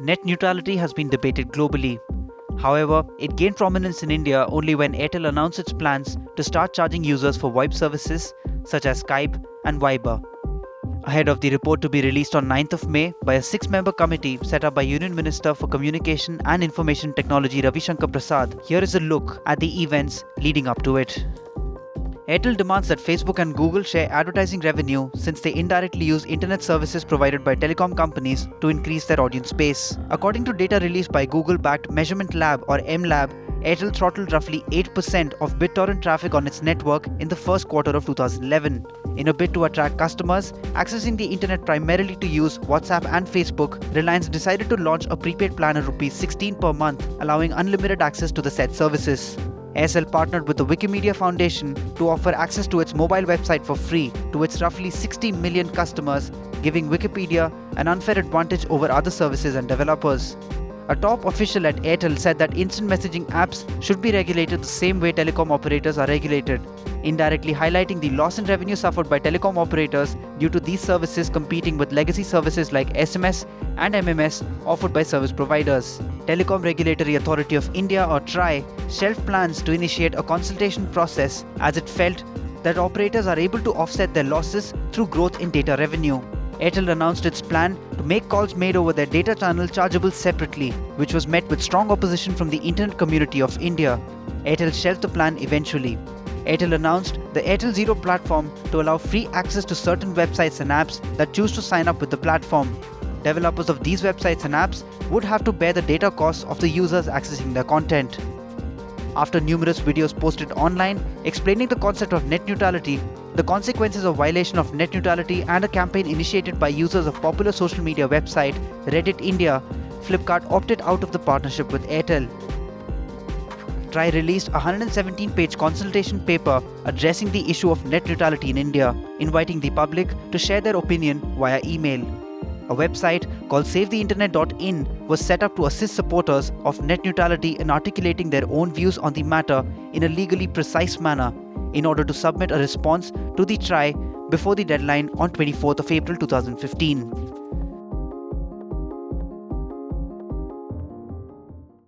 Net neutrality has been debated globally. However, it gained prominence in India only when Airtel announced its plans to start charging users for VoIP services such as Skype and Viber. Ahead of the report to be released on 9th of May by a 6-member committee set up by Union Minister for Communication and Information Technology Ravi Shankar Prasad, here is a look at the events leading up to it. Airtel demands that Facebook and Google share advertising revenue since they indirectly use internet services provided by telecom companies to increase their audience base. According to data released by Google-backed Measurement Lab or MLab, Airtel throttled roughly 8% of BitTorrent traffic on its network in the first quarter of 2011. In a bid to attract customers accessing the internet primarily to use WhatsApp and Facebook, Reliance decided to launch a prepaid plan of ₹16 per month, allowing unlimited access to the said services. Aircel partnered with the Wikimedia Foundation to offer access to its mobile website for free to its roughly 60 million customers, giving Wikipedia an unfair advantage over other services and developers. A top official at Airtel said that instant messaging apps should be regulated the same way telecom operators are regulated, indirectly highlighting the loss in revenue suffered by telecom operators due to these services competing with legacy services like SMS and MMS offered by service providers. Telecom Regulatory Authority of India or TRAI shelved plans to initiate a consultation process as it felt that operators are able to offset their losses through growth in data revenue. Airtel announced its plan to make calls made over their data channel chargeable separately, which was met with strong opposition from the internet community of India. Airtel shelved the plan eventually. Airtel announced the Airtel Zero platform to allow free access to certain websites and apps that choose to sign up with the platform. Developers of these websites and apps would have to bear the data costs of the users accessing their content. After numerous videos posted online explaining the concept of net neutrality, the consequences of violation of net neutrality and a campaign initiated by users of popular social media website Reddit India, Flipkart opted out of the partnership with Airtel. TRAI released a 117-page consultation paper addressing the issue of net neutrality in India, inviting the public to share their opinion via email. A website called SaveTheInternet.in was set up to assist supporters of net neutrality in articulating their own views on the matter in a legally precise manner in order to submit a response to the TRAI before the deadline on 24th of April 2015.